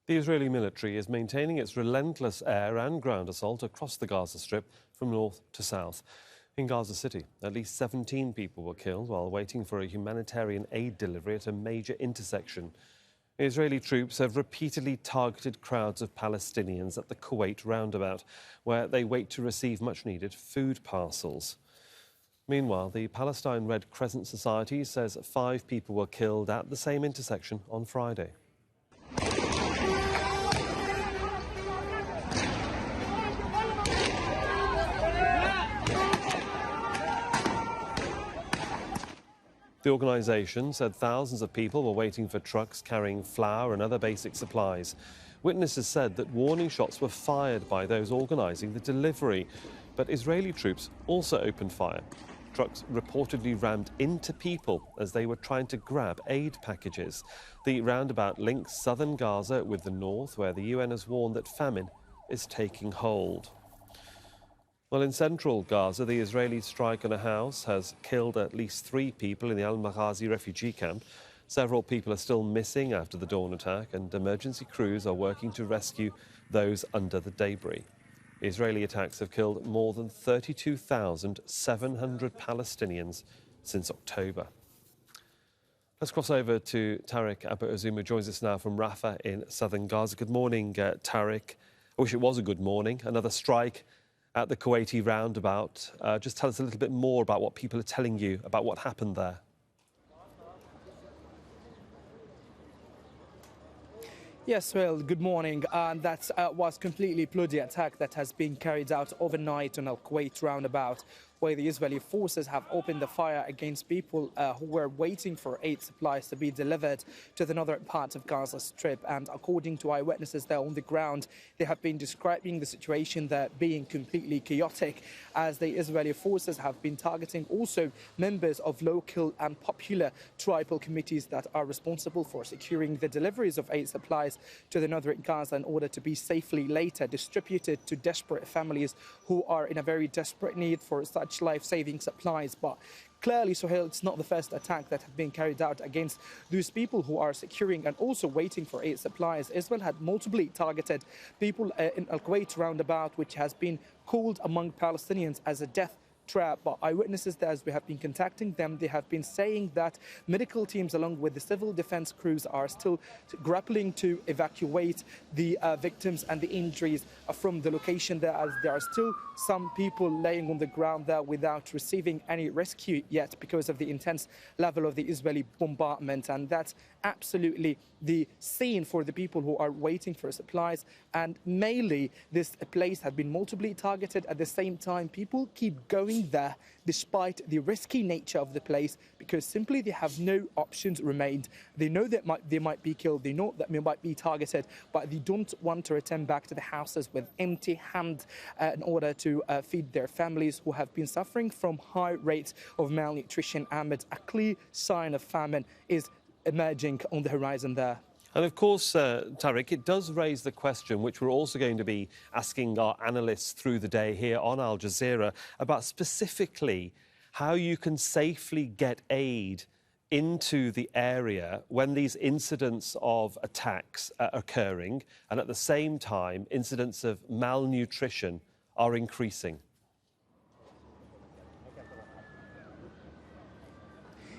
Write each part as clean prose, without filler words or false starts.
The Israeli military is maintaining its relentless air and ground assault across the Gaza Strip from north to south. In Gaza City, at least 17 people were killed while waiting for a humanitarian aid delivery at a major intersection. Israeli troops have repeatedly targeted crowds of Palestinians at the Kuwait Roundabout, where they wait to receive much-needed food parcels. Meanwhile, the Palestine Red Crescent Society says 5 people were killed at the same intersection on Friday. The organisation said thousands of people were waiting for trucks carrying flour and other basic supplies. Witnesses said that warning shots were fired by those organising the delivery, but Israeli troops also opened fire. Trucks reportedly rammed into people as they were trying to grab aid packages. The roundabout links southern Gaza with the north, where the UN has warned that famine is taking hold. Well, in central Gaza, the Israeli strike on a house has killed at least 3 people in the al-Maghazi refugee camp. Several people are still missing after the dawn attack, and emergency crews are working to rescue those under the debris. Israeli attacks have killed more than 32,700 Palestinians since October. Let's cross over to Tareq Azzoum, who joins us now from Rafah in southern Gaza. Good morning, Tareq. I wish it was a good morning. Another strike at the Kuwaiti Roundabout. Just tell us a little bit more about what people are telling you about what happened there. Yes, well, good morning. That was completely bloody attack that has been carried out overnight on al-Kuwait Roundabout, where the Israeli forces have opened the fire against people who were waiting for aid supplies to be delivered to the northern part of Gaza Strip. And according to eyewitnesses there on the ground, they have been describing the situation there being completely chaotic, as the Israeli forces have been targeting also members of local and popular tribal committees that are responsible for securing the deliveries of aid supplies to the northern Gaza in order to be safely later distributed to desperate families who are in a very desperate need for such life-saving supplies. But clearly, Sohail, it's not the first attack that have been carried out against those people who are securing and also waiting for aid supplies. Israel had multiply targeted people in al-Kuwait Roundabout, which has been called among Palestinians as a death trap. But eyewitnesses, as we have been contacting them, they have been saying that medical teams along with the civil defense crews are still grappling to evacuate the victims and the injuries from the location there, as there are still some people laying on the ground there without receiving any rescue yet because of the intense level of the Israeli bombardment. And that's absolutely the scene for the people who are waiting for supplies. And mainly this place has been multiply targeted. At the same time, people keep going there despite the risky nature of the place, because simply they have no options remained. They know that they might be killed, they know that they might be targeted, but they don't want to return back to the houses with empty hands in order to feed their families who have been suffering from high rates of malnutrition, amid a clear sign of famine is emerging on the horizon there. And of course, Tareq, it does raise the question, which we're also going to be asking our analysts through the day here on Al Jazeera, about specifically how you can safely get aid into the area when these incidents of attacks are occurring, and at the same time, incidents of malnutrition are increasing.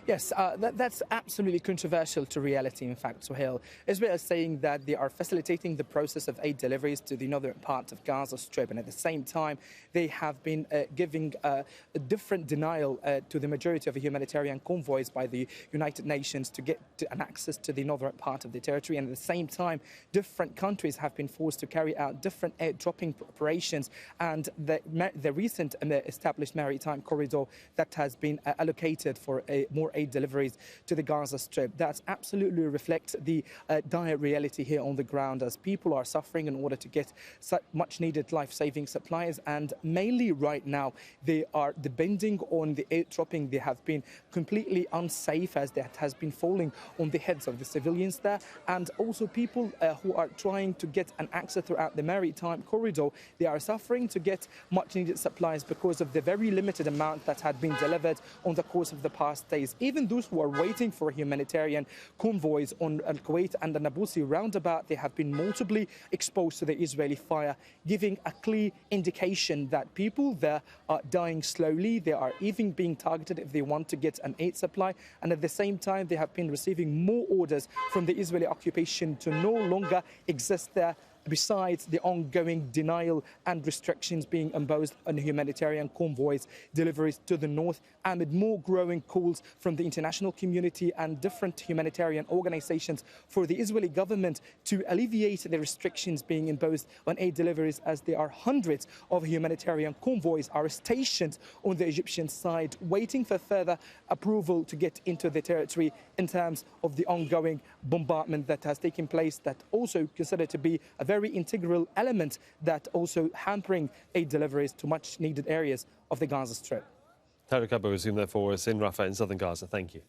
Yes, that's absolutely controversial to reality, in fact, Sohail. Israel is saying that they are facilitating the process of aid deliveries to the northern part of Gaza Strip, and at the same time, they have been giving a different denial to the majority of the humanitarian convoys by the United Nations to get an access to the northern part of the territory. And at the same time, different countries have been forced to carry out different aid dropping operations, and the recent established maritime corridor that has been allocated for more aid deliveries to the Gaza Strip. That absolutely reflects the dire reality here on the ground, as people are suffering in order to get such much needed life-saving supplies. And mainly right now, they are depending on the aid dropping. They have been completely unsafe, as that has been falling on the heads of the civilians there. And also people who are trying to get an access throughout the maritime corridor, they are suffering to get much needed supplies because of the very limited amount that had been delivered on the course of the past days. even those who are waiting for humanitarian convoys on al-Kuwait and the Nablus roundabout, they have been multiply exposed to the Israeli fire, giving a clear indication that people there are dying slowly. They are even being targeted if they want to get an aid supply. And at the same time, they have been receiving more orders from the Israeli occupation to no longer exist there, besides the ongoing denial and restrictions being imposed on humanitarian convoys deliveries to the north, amid more growing calls from the international community and different humanitarian organizations for the Israeli government to alleviate the restrictions being imposed on aid deliveries, as there are hundreds of humanitarian convoys are stationed on the Egyptian side waiting for further approval to get into the territory in terms of the ongoing bombardment that has taken place, that also considered to be a very integral element that also hampering aid deliveries to much needed areas of the Gaza Strip. Tareq, therefore, is in Rafah in southern Gaza. Thank you.